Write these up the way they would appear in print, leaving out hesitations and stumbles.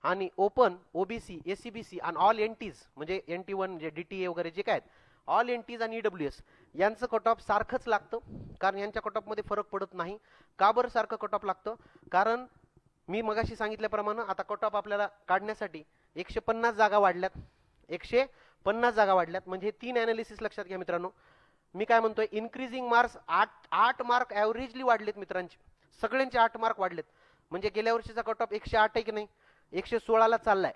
आणि open, OBC, ACBC आणि all एनटीज म्हणजे NT1 म्हणजे DTA वगैरे जे काय आहेत, ऑल एनटीज आणि EWS यांचं कट ऑफ सारखंच लागतं, कारण यांच्या कट ऑफमध्ये फरक पडत नाही. का बरं सारखं कट ऑफ लागतं? कारण मी मगाशी सांगितल्याप्रमाणे आता कट ऑफ आपल्याला काढण्यासाठी 150 जागा वाढल्यात, 150 जागा वाढल्यात, म्हणजे 3 अनालिसिस लक्षात घ्या मित्रांनो. मी काय म्हणतोय, इन्क्रीजिंग मार्क्स 8 मार्क ॲव्हरेजली वाढलेत मित्रांचे, सगळ्यांचे 8 मार्क वाढलेत. म्हणजे गेल्या वर्षीचा कट ऑफ 108 आहे की नाही, 116ला चाललाय.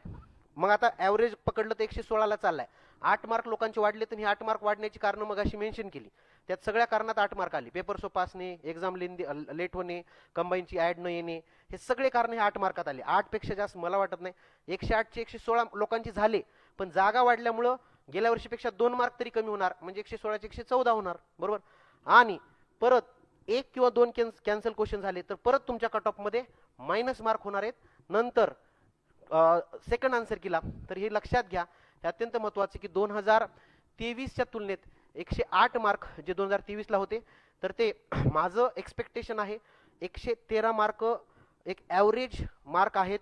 मग आता ॲव्हरेज पकडलं तर 116ला चाललाय. 8 मार्क लोकांचे वाढले, तर ही 8 मार्क वाढण्याची कारणं मग अशी मेन्शन केली. त्यात सगळ्या कारणात 8 मार्क आली. पेपर सोपासणे, एक्झाम लेट होणे, कंबाईनची ॲड न येणे, हे सगळे कारण हे 8 मार्कात आले. 8 पेक्षा जास्त मला वाटत नाही. 108चे 116 लोकांचे झाले, पण जागा वाढल्यामुळं गेल्या वर्षीपेक्षा 2 मार्क तरी कमी होणार, म्हणजे 116चे 114 होणार, बरोबर. आणि परत 1 किंवा 2 कॅन्सल क्वेश्चन झाले तर परत तुमच्या कट ऑफमध्ये मायनस मार्क होणार आहेत. नंतर सेकंड आन्सर केला तर हे लक्षात घ्या, हे अत्यंत महत्त्वाचे की 2023च्या तुलनेत 108 मार्क जे 2023ला होते, तर ते माझं एक्सपेक्टेशन आहे 113 मार्क एक ॲव्हरेज मार्क आहेत.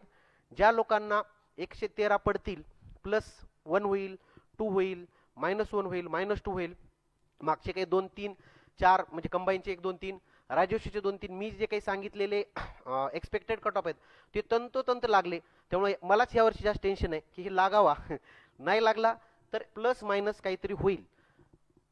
ज्या लोकांना 113 पडतील, +1 होईल, 2 होईल, -1 होईल, -2 होईल, मागचे काही 2 3 4 म्हणजे कंबाईनचे 1 2 3, राजयोशीचे 2 3, मी जे काही सांगितलेले एक्सपेक्टेड कट ऑफ आहेत ते तंतोतंत लागले. त्यामुळे मलाच यावर्षी जास्त टेन्शन आहे की हे लागावा. नाही लागला तर प्लस मायनस काहीतरी होईल.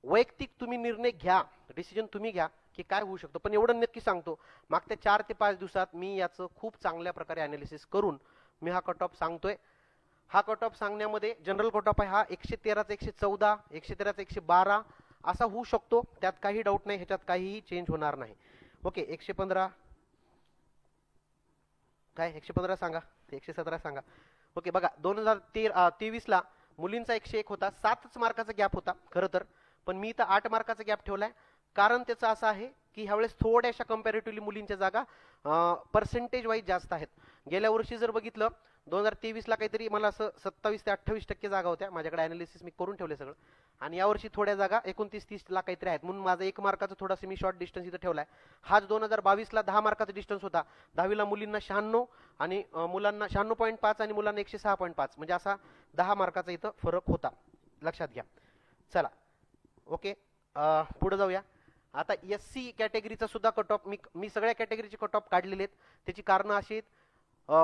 वैयक्तिक तुम्ही निर्णय घ्या, डिसिजन तुम्ही घ्या की काय होऊ शकतं. पण एवढं नक्की सांगतो, मागच्या 4 ते 5 दिवसात मी याचं खूप चांगल्या प्रकारे अनालिसिस करून मी हा कट ऑफ सांगतोय. हा कट ऑफ सांगण्यामध्ये जनरल कट ऑफ आहे हा 113चा 114, 113चा 112 असा होऊ शकतो, त्यात काही डाऊट नाही, ह्याच्यात काहीही चेंज होणार नाही. ओके, 115 काय 115 सांगा, 117 सांगा. ओके बघा, 2023ला मुलींचा 101 होता, 7च मार्काचा गॅप होता खरं तर, पण मी इथं 8 मार्काचा गॅप ठेवलाय. कारण त्याचं असं आहे की ह्यावेळेस थोड्याशा कम्पॅरेटिव्हली मुलींच्या जागा पर्सेंटेज वाईज जास्त आहेत. गेल्या वर्षी जर बघितलं 2023ला काहीतरी मला असं 27 ते 28% जागा होत्या, माझ्याकडे अनालिसिस मी करून ठेवले सगळं. आणि यावर्षी थोड्या जागा 29-30 काहीतरी आहेत, म्हणून माझा 1 मार्काचा थोडासा मी शॉर्ट डिस्टन्स इथं ठेवलाय. हाच 2022ला 10 मार्काचा डिस्टन्स होता. 10वीला मुलींना 96 आणि मुलांना 96.5 आणि मुलांना 106.5, म्हणजे असा 10 मार्काचा इथं फरक होता, लक्षात घ्या. चला ओके, पुढे जाऊया. आता SC कॅटेगरीचा सुद्धा कट ऑफ मी सगळ्या कॅटेगरीचे कट ऑफ काढलेले आहेत. त्याची कारणं अशी आहेत,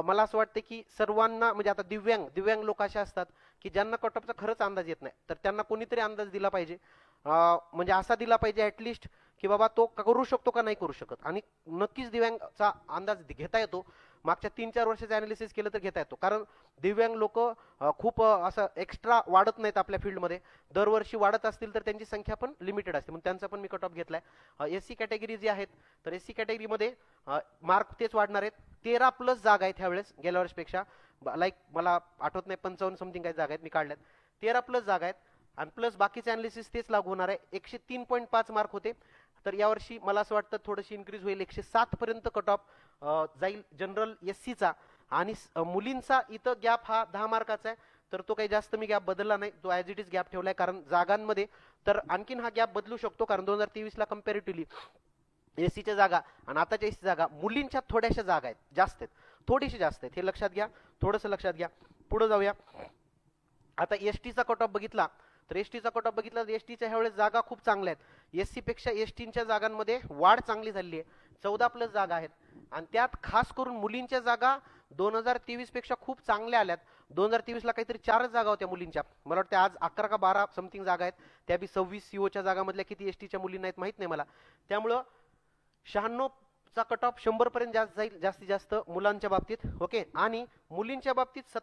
मला असं वाटतं की सर्वांना, म्हणजे आता दिव्यांग लोक असे असतात की ज्यांना कट ऑफचा खरंच अंदाज येत नाही, तर त्यांना कोणीतरी अंदाज दिला पाहिजे. म्हणजे असा दिला पाहिजे ॲटलिस्ट की बाबा तो करू शकतो का नाही करू शकत. आणि नक्कीच दिव्यांगचा अंदाज घेता येतो. मागच्या 3-4 वर्षाचं अनालिसिस केलं तर घेता येतो, कारण दिव्यांग लोक खूप असं एक्स्ट्रा वाढत नाहीत आपल्या फील्डमध्ये. दरवर्षी वाढत असतील तर त्यांची संख्या पण लिमिटेड असते, म्हणून त्यांचा पण मी कट ऑफ घेतलाय. SC कॅटेगरी जी आहेत, तर SC कॅटेगरीमध्ये मार्क तेच वाढणार आहेत. 13+ जागा आहेत ह्यावेळेस गेल्या वर्षीपेक्षा, लाईक मला आठवत नाही 55 समथिंग काही जागा आहेत मी काढल्यात, 13+ जागा आहेत. आणि प्लस बाकीचे अनालिसिस तेच लागू होणार आहे. 103.5 मार्क होते, तर यावर्षी मला असं वाटतं थोडीशी इन्क्रीज होईल, 107 पर्यंत कट ऑफ जाईल जनरल SCचा. आणि मुलींचा इथं गॅप हा 10 मार्काचा आहे, तर तो काही जास्त मी गॅप बदलला नाही, तो ॲज इट इज गॅप ठेवलाय. कारण जागांमध्ये तर आणखीन हा गॅप बदलू शकतो, कारण 2023ला कम्पॅरेटिव्हली SCच्या जागा आणि आताच्या SC जागा मुलींच्या थोड्याशा जागा आहेत, जास्त आहेत, थोडीशी जास्त आहेत, हे लक्षात घ्या, थोडंसं लक्षात घ्या. पुढे जाऊया. आता STचा कट ऑफ बघितला तर STचा कट ऑफ बघितला तर STच्या ह्यावेळेस जागा खूप चांगल्या आहेत. SC पेक्षा STच्या जागांमध्ये वाढ चांगली झाली आहे, 14+ जागा आहेत. आणि त्यात खास करून मुलींच्या जागा 2023 पेक्षा खूप चांगल्या आल्यात. 2023ला काहीतरी 4च जागा होत्या मुलींच्या, मला वाटतं आज 11 का 12 समथिंग जागा आहेत. त्या बी 26 CO च्या जागामधल्या किती STच्या मुलींना आहेत माहित नाही मला. त्यामुळं 96चा कट ऑफ 100 पर्यंत जास्त जाईल जास्तीत जास्त मुलांच्या बाबतीत. ओके, आणि मुलींच्या बाबतीत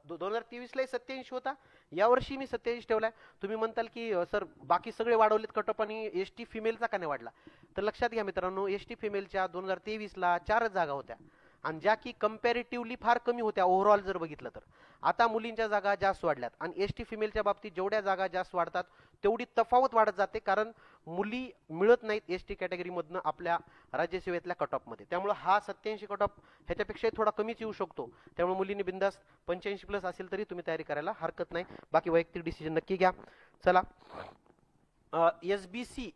2023ला 87 होता, यावर्षी मी 87 ठेवलाय. तुम्ही म्हणताल की सर बाकी सगळे वाढवलेत कट ऑफ आणि ST फिमेलचा का नाही वाढला, तर लक्षात घ्या मित्रांनो, ST फिमेलच्या 2023ला 4च जागा होत्या, आणि ज्या की कम्पॅरेटिव्हली फार कमी होत्या ओव्हरऑल जर बघितलं तर. आता मुलींच्या जागा जास्त वाढल्यात, आणि ST फिमेलच्या बाबतीत जेवढ्या जागा जास्त वाढतात तेवढी तफावत वाढत जाते, कारण मुली मिळत नाहीत ST कॅटेगरीमधनं आपल्या राज्यसेवेतल्या कट ऑफमध्ये. त्यामुळे हा 87 कट ऑफ ह्याच्यापेक्षा थोडा कमीच येऊ शकतो. त्यामुळे मुलींनी बिंदास 85+ असेल तरी तुम्ही तयारी करायला हरकत नाही. बाकी वैयक्तिक डिसिजन नक्की घ्या. चला, SBC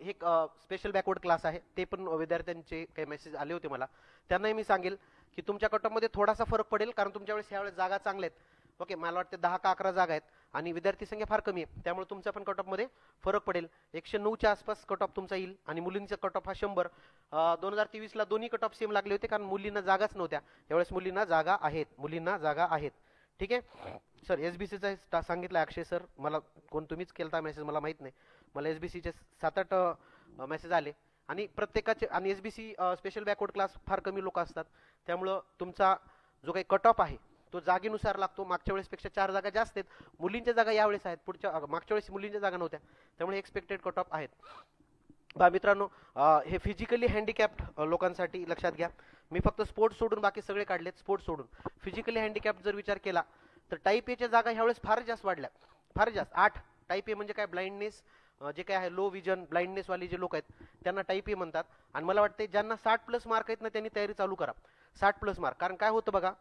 हे स्पेशल बॅकवर्ड क्लास आहे, ते पण विद्यार्थ्यांचे काही मेसेज आले होते मला, त्यांनाही मी सांगेल की तुमच्या कटऑफमध्ये थोडासा फरक पडेल, कारण तुमच्या वेळेस ह्यावेळेस जागा चांगल्या आहेत. ओके, मला वाटतं 10 का 11 जागा आहेत आणि विद्यार्थी संख्या फार कमी आहे, त्यामुळे तुमच्या पण कटऑफमध्ये फरक पडेल. 109च्या आसपास कटऑफ तुमचा येईल आणि मुलींचा कटऑफ हा 100. 2023ला दोन्ही कटऑफ सेम लागले होते, कारण मुलींना जागाच नव्हत्या. यावेळेस मुलींना जागा आहेत, मुलींना जागा आहेत. ठीक आहे सर. एसबीसीचा सांगितलं अक्षय सर, मला कोण तुम्हीच केलता मेसेज मला माहित नाही. मला एसबीसीचे 7-8 मेसेज आले आणि प्रत्येकाचे, आणि एसबीसी स्पेशल बॅकवर्ड क्लास फार कमी लोक असतात, त्यामुळं तुमचा जो काही कट ऑफ आहे तो जागेनुसार लागतो. मागच्या वेळेसपेक्षा 4 जागा जास्त आहेत. मुलींच्या जागा यावेळेस आहेत, मागच्या वेळेस मुलींच्या जागा नव्हत्या, त्यामुळे एक्सपेक्टेड कट ऑफ आहेत. बा मित्रांनो, हे फिजिकली हँडिकॅप्ड लोकांसाठी लक्षात घ्या. मी फक्त स्पोर्ट्स सोडून बाकी सगळे काढलेत. स्पोर्ट्स सोडून फिजिकली हँडिकॅप्ड जर विचार केला तर टाईप एच्या जागा ह्यावेळेस फार जास्त वाढल्या, फार जास्त. 8 टाईप ए म्हणजे काय, ब्लाइंडनेस, जे काय आहे लो विजन ब्लाइंडनेस वाले जे लोक आहेत त्यांना टाईप ए म्हणतात. आणि मला वाटते ज्यांना 60+ मार्क आहेत ना त्यांनी तयारी चालू करा. 60+ मार्क. कारण काय होतं बघा,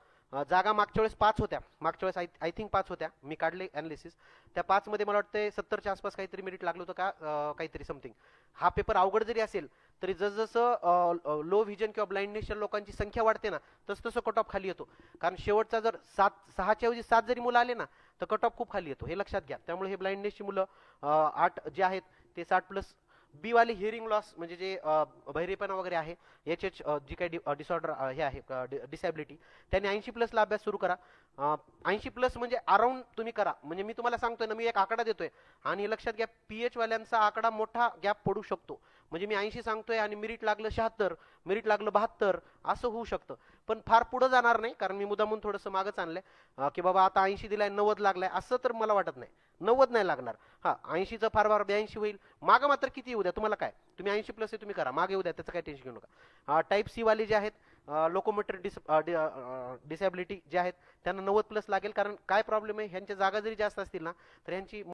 जागा मागच्या वेळेस 5 होत्या, मागच्या वेळेस आय थिंक 5 होत्या, मी काढले अनालिसिस. त्या 5 मध्ये मला वाटतं 70च्या आसपास काहीतरी मेरिट लागलं होतं का, काहीतरी समथिंग. हा पेपर अवघड जरी असेल तरी जसजसं लो व्हिजन किंवा ब्लाइंडनेसच्या लोकांची संख्या वाढते ना, तसतसं कट ऑफ खाली येतो. कारण शेवटचा जर 6च्या ऐवजी 7 जरी मुलं आले ना तर कट ऑफ खूप खाली येतो, हे लक्षात घ्या. त्यामुळे हे ब्लाइंडनेसची मुलं 8 जे आहेत ते 60+. बी वाले हिअरिंग लॉस म्हणजे जे बहिरेपणा वगैरे आहे, एच जी काही डिसऑर्डर हे आहे, डिसॅबिलिटी, त्यांनी 80+ ला अभ्यास सुरू करा. 80+ म्हणजे अराउंड तुम्ही करा. म्हणजे मी तुम्हाला सांगतोय ना, मी एक आकडा देतोय आणि लक्षात घ्या पीएच वाल्यांचा आकडा मोठा गॅप पडू शकतो. म्हणजे मी 80 सांगतोय आणि मेरिट लागलं 76, मेरिट लागलं 72, असं होऊ शकतं. पण फार पुढे जाणार नाही, कारण मी मुद्दामून थोडंसं मागच आणलंय की बाबा आता 80 दिलाय 90 लागलाय, असं तर मला वाटत नाही. 90 नाही लागणार. हा 80चं फार फार 82 होईल. मागं मात्र किती येऊ द्या, तुम्हाला काय, तुम्ही 80+ आहे तुम्ही करा, मागे येऊ द्या, त्याचं काही टेन्शन घेऊ नका. टाईप सी वाले जे आहेत, लोकोमोटर डिसॅबिलिटी जे आहेत त्यांना 90+ लागेल. कारण काय प्रॉब्लेम आहे, ह्यांच्या जागा जरी जास्त असतील ना तर ह्यांची